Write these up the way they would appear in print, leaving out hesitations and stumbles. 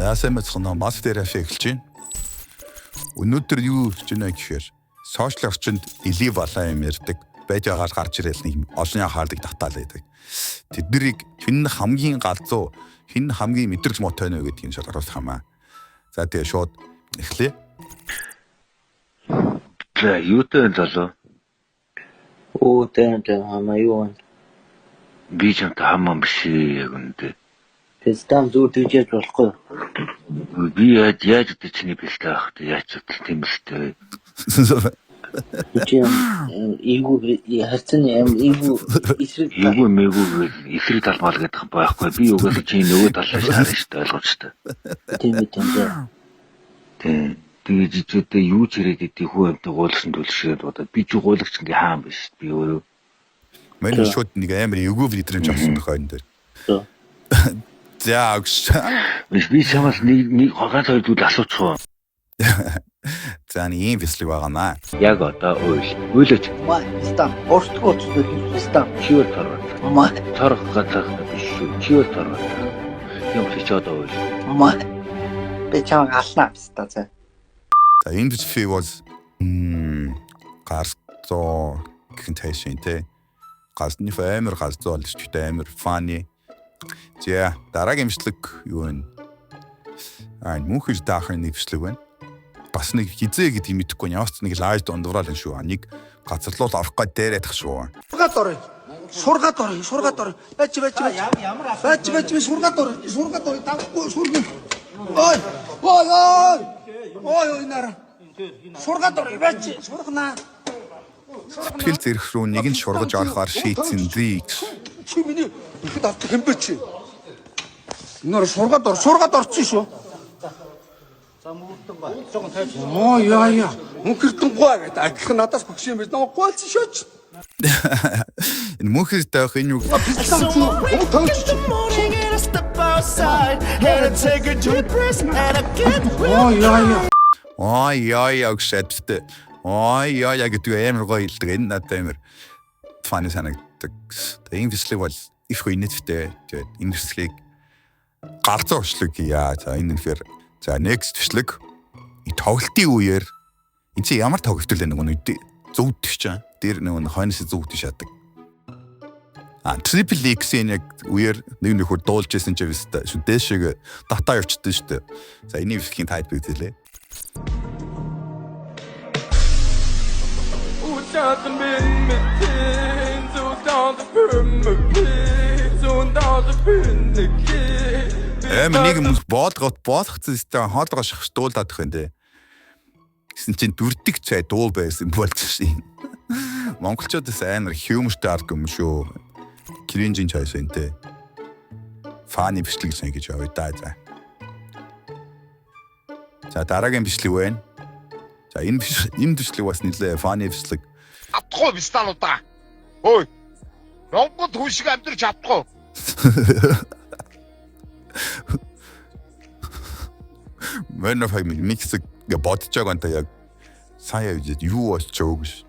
Яасэмэцгэн мастер эхэлж байна. Өнөөдөр юу хийж байна гэхээр сошиал орчинд элив балаа юм ярьдаг. Байж байгаагаар гарч ирэл нэг олонний хаардаг татаал байдаг. Тэднийг хэн хамгийн галзуу, хэн хамгийн мэдрэлж муутай нэ гэдгийг шалгаруулах хамаа. За тэгээ шууд эхлэе. За юутай залуу? Тэн хамаа юу вэ? Би ч хамаа биш яг үнэндээ. Тэстам зүр тийж болохгүй. Би яаж гэдэг чиний бэлтэй авах тэ яаж ч тийм бэлтэй. Чи ийгүү харцны ийгүү эсрэг эсрэг талмал гэдэг байхгүй. Би угаасаа чи нөгөө талаас харна шүү дээ ойлгомжтой. Тийм. Тэгээд жижигтэй юу ч яриад идэв хүү амтай гуйлагчсан төлшөөд одоо би ч гуйлагч ингээ хаан биш би өөрөө. Манай шууд нэг амар эвгүй литрэн авсан тохион дээр. За би чамаас нэг ганц хоёр зүйл асуучих уу? За нэг юм бислэг байгаа наа. Яг одоо ойлооч. Маа стам орчгооч стам чигээр торгоо. Маа торгох газар биш шүү. Чигээр торгоо. Юм чи одоо ойл. Маа би чам алнаа ста за. За энэ бисфи was гарцоо гэнтэйшин тэ. Гасны фэмер гарцоо л ч гэдэг амар funny. За дараагийн бичлэг юу вэ? Мөнхөж даахын нэг бичлэг байна. Бас нэг хизээ гэдэг юм идэхгүй явц нэг лайв дундуурал энэ шүү. Нэг газарлуул орох гээд дээрэтх шүү. Сургаад орё. Бач сургаад орё. Давхгүй сургин. Ой нара. Сургаад орё. Бач сургана. Сэтгэл зэрэг рүү нэг нь шургаж орохоор шийдсэн дээ. Чи миний ихэд авт хэмбэч. Нөр сургаад орсон шүү. За мөрдөн ба. Жогон тайж. Яа. Мөнхөрдөн гоо гэдэг. Агих надаас багш юм биш. Намайг гоолсон шөөч. Энэ мөнхөр таах энэ юу? Яа гэшэттэй. Яа гэдэг амар гоё хэлдэг. Энэ надад амар фаны санагддаг. Энэ бичлэг бол их үнэтэй. Тэгээд энэ бичлэгийг гарцаа ушлаг яа. За энэ нөхөр. За next бичлэг. И тоглолтын үеэр энэ чи ямар тоглолт вэ нэг зөвдөх чинь. Тэр нэг хойноос зөвдөх шатдаг. Triple X-ийн яг үеэр нэг нөхөр дуулж байсан ч явста. Шүү дэшиг дата явчихсан шүү дээ. За энийг бичлэгийн тайп үзүүлээ. Нэг юм боолгоцсон систем хоолгоо шахтуулаад их юм дээ. Гэсэн чинь дүрдэг цай дуул байсан болж шин. Монголчуудаас амар хьюмортэй арга юм шүү. Кринжин чайсан те. Фаны бичлэг сан гэж авъя да за. За дараагийн бичлэг байна. За энэ бичлэг бас нэлээ фаны бичлэг. Авахгүй бистануудаа. Ой. Монгол хүн шиг амьдрч авахгүй. Мөн нэг миксэг бодож байгаа юм та яг сая юу болчихоо гэж.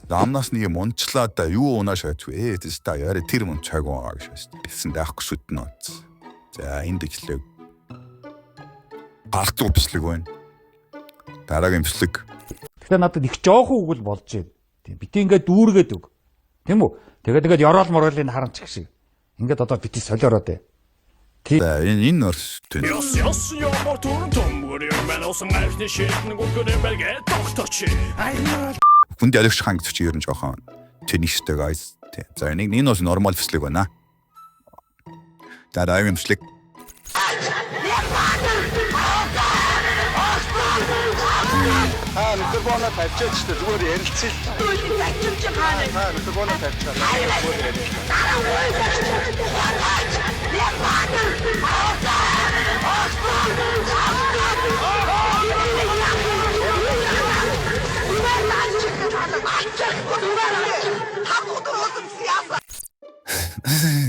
Амнаас нэг юм унчлаа да юу унааш гэж тэс та яа тэр мөн чаг байгаа гэж хэлсэн даахгүй шүтэн нууц. За энэ бичлэг гартуу бичлэг байна. Дараагийн бичлэг. Тэгэхээр надад их жоохон үг л болж байна. Тийм бити ингээд дүүргээд өг. Тийм үү? Тэгээд ёроол мороолыг харамч гэх шиг. Ингээд одоо бити солиороо дээ. За энэ орс тэн. Хүн диалогч ханг гэж ер нь жоохон тэнийштэй guys. За нэг бас нормал бичлэг байна. За дараагийн бичлэг. Нөхөр бооноо тавьчихад ч зүгээр ярилцъя. Нөхөр бооноо тавьчихаа.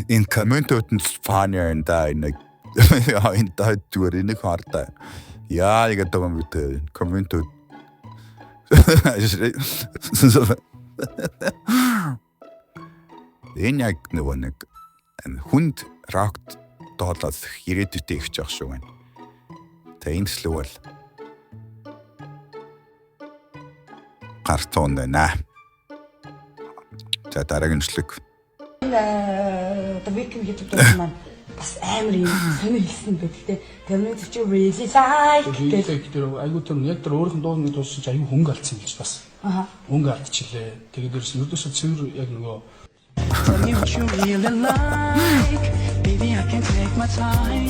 Энэ комментууд нь фаны энэ нэг энэ зүгээр нэг хардаа. Яа яг одоо юм бэ? Комментууд энэ яг нэг хүнд рокт доолоод ирээдүйтэй ихж явах шүү байна. Тэ имслэг бол гартуун байна. За дараагийн имслэг. The Weeknd гэдэг маань бас амар юм сонир хэлсэн байдаг те. Тэрний чи really like гэдэг тэр айгуу тэр яг тэр өөрийнх нь дууны дуусч айгуу хөнгө алдсан юм чи бас. Хөнгө алдчихлээ. Тэгээд ерөөс ердөөсөө цэвэр яг нөгөө Baby, I can take my time.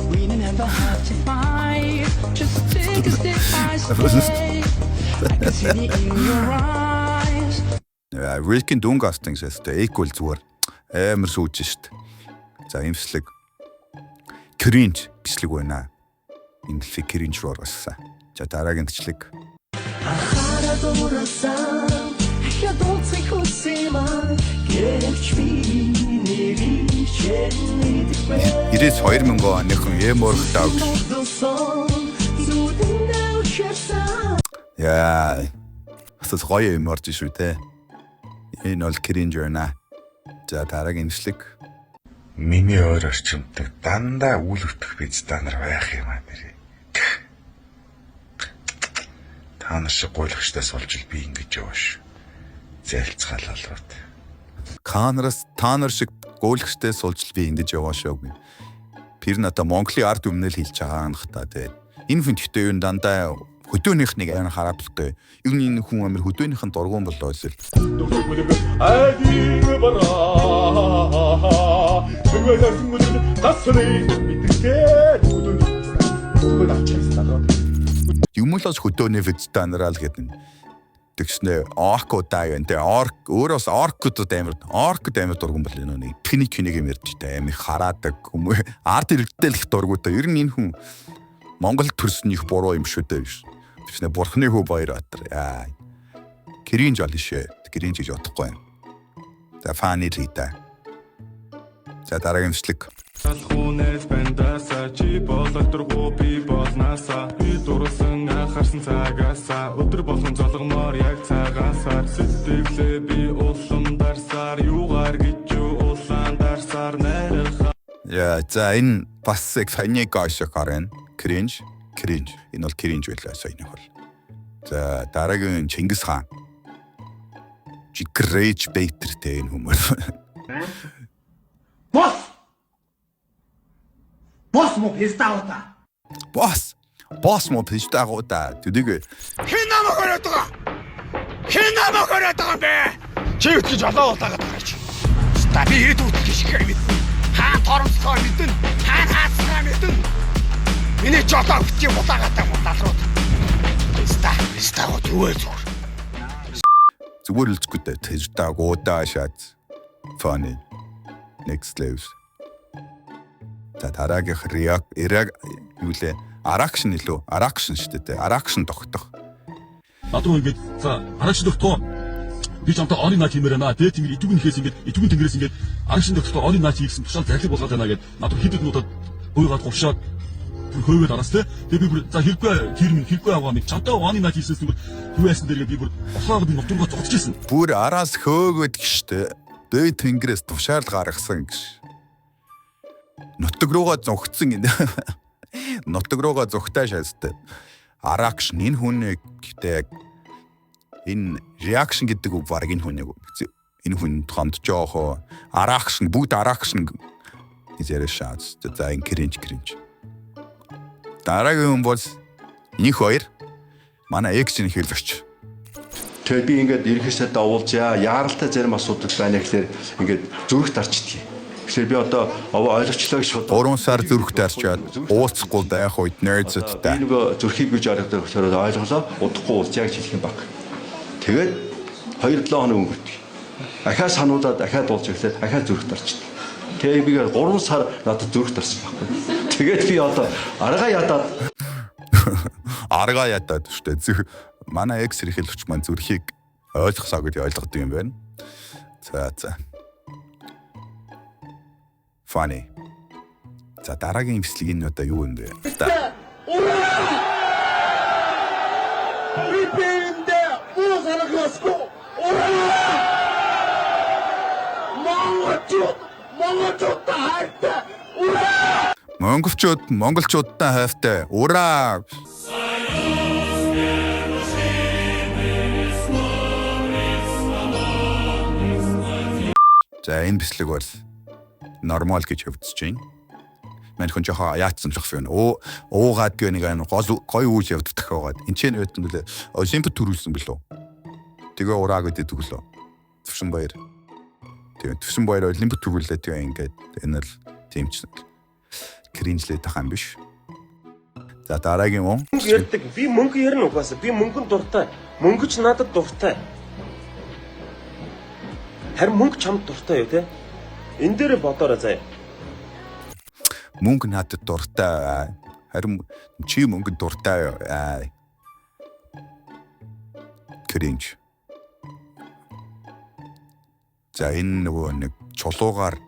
We don't ever have to fight. Just take a step by step. I can see it in your eyes. Weeknd дүнгастын сэстэй equal зүгээр амар сүүж штт. За имслэг cringe гэслэг байна. Имслэг cringe руу орсон. За дараагийн төчлөг. Ирээс 2000 оныхон эмор дав. Яа. Хэвээ гоё эморж шүү дээ. Энэ бол cringe байна. За дараагийн имслэг. Миний өөр орчимдаг дандаа үл өтөх биз та нар байх юм аа нэрээ. Та нар шиг гуйлагчтаас олж ил би ингэж яваа ш. Зэлцгаалалууд. Та нар шиг гуйлагчтаас олж ил би ингэж яваа шөөг. Тэр надаа Монголын ард өмнөл хэлж байгаа анх та тэгээд энэ хүн гэхдээ юу дандаа хөдөөнийх нэг амар хараатай. Юу нэг хүн амар хөдөөнийх нь дургуун болоо л. Юмлаас хөдөөнөө фидстанерал гэдэг нь тэгснэ оркудаа юм. Тэгээ өөрөөс оркудад амар дургуун бол энэ техник юм ярьдтэй амар хараадаг хүмүүс арт иргэдэл их дургуутай. Ер нь энэ хүн Монгол төрсөн их буруу юм шүү дээ биш. Тэгснэ бурхны хөө баяр атар. Яа. Cringe ол шээ. Cringe гэж бодохгүй юм. За фаны рита. За дараагийн имслэг. Алхунээс бандасаа чи бололдоргоо би болнасаа би дурсан анхаарсан цагаасаа өдөр болгон золгоноор яг цагаасаар сэтгэлээ би улам дарсаар юугаар гэж улаан дарсаар найрах. Яа, за энэ бас их фаны гаш гарен. Cringe. Энэ бол cringe байлаа саяны хол. За дараагийн Чингис хаан. Great Bater-тэй энэ хүмүүс. Босс мо пистаота. Босс мо пистаота. Тэдэг. Хин намайг хөрөөд байгаа бэ? Чи үтгэж олоо улаагаад байгаа чи. Ста би ирээд үтгэж шихээр мэд. Хаан торомцгоор мэдэн. Хаан хаацгаа мэдэн. Миний ч одоо үтгэж улаагаад байгаа руу. Пистаот юу вэ? Зүгээр л зүгтэй тэждэг удаа шат. Funny. Next level. За дараагийнх юу лээ? Araction илүү. Araction шүү дээ. Araction тогтох. Надад ингэж за Araction тогтоо. Би ч амтаа оны наач хэмээр байна. Дээд тэнгэр итүгэн нэхээс ингэж итүгэн тэнгэрээс ингэж Araction тогтоо оны наач хийсэн тушаал захилэг болгоод байна гэд надад хэд минутад буйгаад хувшаад хөөгээд араас те. Тэгээ би бүр за хэрэггүй аваа мэд чамтаа оны наач хийсэн зүгээр юу яасан дээргээ би бүр босоод би нутургаа зогсчихсэн. Бүр араас хөөгөөд гişтэй. Дээд тэнгэрээс тушаал гаргасан гэж. Нутаг руугаа зогтсон энэ. Нутаг руугаа зогтаа шаастай. Araction энэ хүн гэдэг энэ reaction гэдэг үг баг энэ хүн энэ хүн томд жоохоо Araction бүгд Araction гэж яриа шаац. За энэ cringe. Дараагийн хүн бол нэг хоёр манай экшн хэлвэрч. Тэгээд би ингээд ерөөсөө давуулж яаралтай зарим асуудал байна гэхэлэр ингээд зүрх дарчдгийг. Тэгэхээр би одоо ойлгочлоо гэж бод. 3 сар зүрх дарчаад ууцхгүй байх үед нэрзэдтэй. Би нөгөө зүрхийг гэж ойлгодог болохоор ойлголоо. Удахгүй уулз яг хэлэх юм баг. Тэгээд 2-7 хоног өнгөрдөг. Ахаа сануудаа дахиад уулж ирэхэд ахаа зүрх дарчдаг. Тэгээд би 3 сар надад зүрх дарсан байхгүй. Тэгээд би одоо аргаа ядаад шүү дээ. Манай экс хэлвч маань зүрхийг ойлгосоо гэж ойлгодог юм байна. За. Funny. За дараагийн имслэг энэ одоо юу юм бэ? Монголчуудтай хайртай. Ура! За энэ бислэг бол нормал гэж хөвдөж байна. Мань хүн жоо яатсан жох юм. Уугаад гээ нэг гой үүж явддаг байгаад. Энд чинь өөд нүлээ олимпиад төрүүлсэн билүү. Тэгээ ураа гэдэг төглөө. Төвшин баяр. Тэгээ төвшин баяр олимпиад төрүүлээ тэгээ ингээд энэ л тимч кринжлээд байгаа юм биш. За дараагийн юм. Ярддаг. Би мөнгө ярина угаасаа. Би мөнгөнд дуртай. Мөнгө ч надад дуртай. Харин мөнгө чамд дуртай юу те? Энэ дээр бодоорой заяа. Мөнгө надад дуртай. Харин чи мөнгө дуртай. Кринж. За энэ нөгөө нэг чулуугаар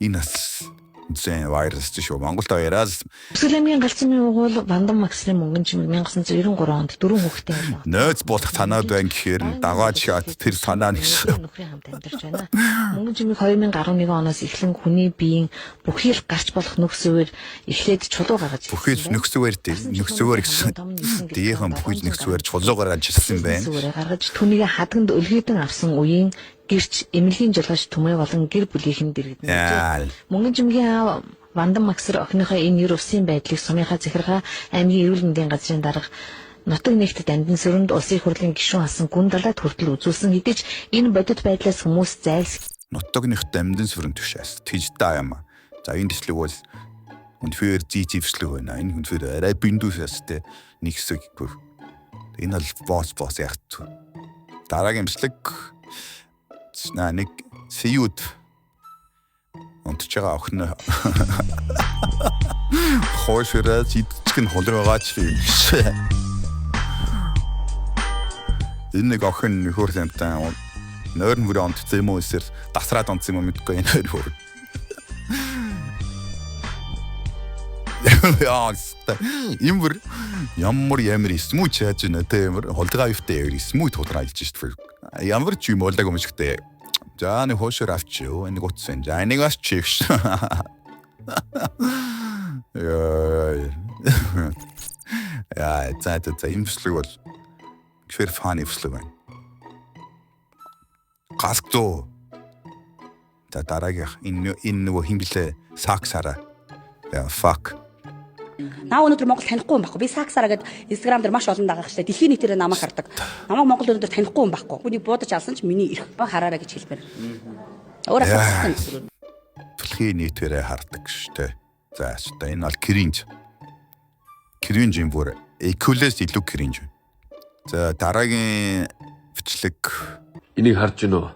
энэ бас зэн вирус шүү. Монголд яриад Өсгөлэмгийн галзын угуул Вандам Максрын мөнгөн чимэг 1993 онд 4 хүүхэдтэй байлаа. Нөөц болох танаад байна гэхээр дагаад шат тэр санаа нэг нөхрийн хамт амьдарч байна. Мөнгөн чимэг 2011 оноос эхлэн хүний биеийн бүхий л гарч болох нөхцөөр эхлээд чулуу гаргаж ирсэн. Бүхий нөхцөөр гэсэн. Дийнхэн бүхий нөхцөөр чулуу гаргаж ирсэн байна. Гаргаж түүнийг хадганд өлгийдэн авсан үеийн гэрч эмнэлгийн жолооч түмээ болон гэр бүлийнхэн дэргэдэн. Мөнгөн чимгийн аав Вандам Максэр охиныхоо энэ ер усын байдлыг сумынхаа захиргаа аймгийн эрүүл мэндийн газрын дарга нутаг нэгт дамжин сөрөнд улсын хурлын гишүүн асан гүн далайд хүртэл үзүүлсэн хэдий ч энэ бодит байдлаас хүмүүс зайлс нутаг нэгт дамжин сөрөнд төвшөөс тийжтэй юм. За энэ төслөг бол үнэхээр зэвслэг байна. Энэ үнэхээр арай биндүүсэстэй нэг хэсэг. Энэ бол бос яг. Дараагийн бислэг нэг сиюд онтж байгаа охин хоошраа зидчгэн холроогач юм. Энэ нэг охин нөхөр замтай нойрн бүр онтцсан юм уу эсвэл дасраад онцсон юм мэдгүй энэ хоёр. Имбэр ямар смуч яаж нэ тэр холдгаа ивтэй смуч толраа илж шүү. Ямар ч юм болдог юм шигтэй. За нэг хоошор авчив. Энийг утсан. За энийг бас чигш. Яа, за имслэг бол гэр фан имслэг байна. Гасто. За дараагийн энэ нөгөө хин блэ саксара. Яа, fuck. Наа өнөөдөр Монгол танихгүй юм байхгүй. Би саксараа гээд Instagram дээр маш олон дагаах штэ. Дэлхийн нийтээр намайг хардаг. Намайг Монгол өнөөдөр танихгүй юм байхгүй. Үнийг буудаж алсан ч миний ирэх ба хараараа гэж хэлбэр. Өөрөө саксан. Дэлхийн нийтээр хардаг штэ. За энэ бол кринж. Кринж юм бүр эколээс илүү кринж. За дараагийн бичлэг энийг харж гинөө.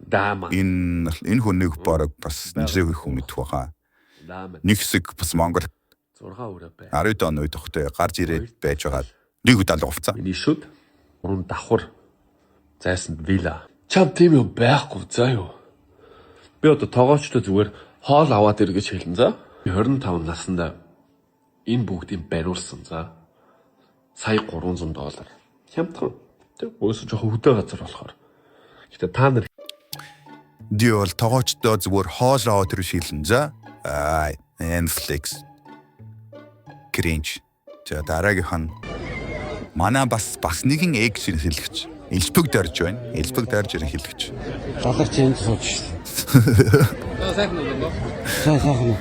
Даама. Энэ хүнийг бараг бас нэлээд их хүн мэдэх баха. Нэг хэсэг бас Монгол 10 оны үед тогтой гарч ирээд байж байгаа. Нэг удаа л уфцаа. Миний шүд 3 давхар зайсанд вила. Чам тийм юм байхгүй заа юу. Би одоо тоогоочтой зүгээр хоол аваад ир гэж хэлэн за. 25 наснда энэ бүгдийг бариулсан за. Сая $300. Хямдхан. Тэг өөсөө жоохон хөдөө газар болохоор. Гэтэ та нар диол тоогоочтой зүгээр хоол аваад ир шилэн за. Netflix. Кринж. За дараагийнх нь манай бас нэгэн экшн хэлэгч. Эльбэг дорж байна. Эльбэг дорж ирэн хэлэгч. Залгаж энд сууж шээ. Сайхан уу? Сайхан.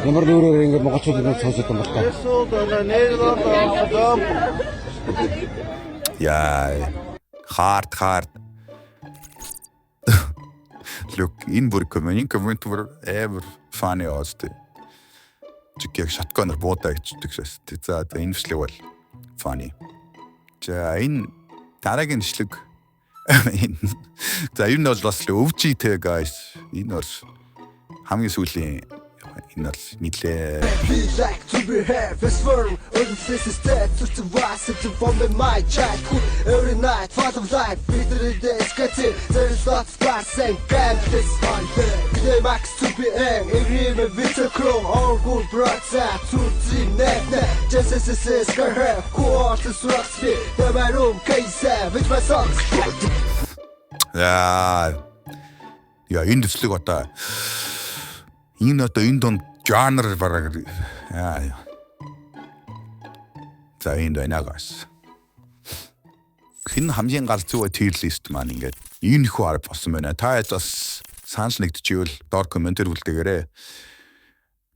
Ямар нүрээр ингэ монголчууд ингэ сонсож байгаа юм байна. Яа. Hard. Look, in бүр коммент бүр ever funny оостэй. Чиг шатконор буудаа гэж шээ. За энэ бичлэг бол funny. За энэ дараагийн бичлэг за энэ бол бас өвчтэй guys. Энэ бол хамгийн сүүлийн энэ бол нийлээ. Every night, part of life, bitter days, get it. There is lots of glass and canvas on the max to be in. Every bitter crow, all good brats at to the net. Just as it says, go ahead, quarters rocks me. The my room, case, which my songs. Яа энэ төслөг одоо энэ донд genre бараг яа. За энэ нагаас. Хин хамгийн гал зүг tier list маань ингээд энэ хүү арга болсон байна. Та бас санал нэгдэживэл доор комментэр үлдээгээрэй.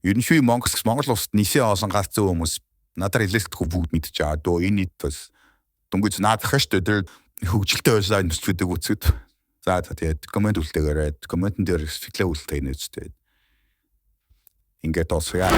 Ер нь шүү Монгол улсад нисээ олсон гал зүг хүмүүс надаар хэлэлцэхгүй бүгд мэдчихэж байгаа. Дөө энэ ид бас дүнгийн наадах шүү дээ. Хөгжилтэй байлаа индустридыг үзээд. За тэгээд коммент үлдээгээрэй. Комментэн дээр фиклээ үлдээ нээжтэй. Ингээд тоосоо яа.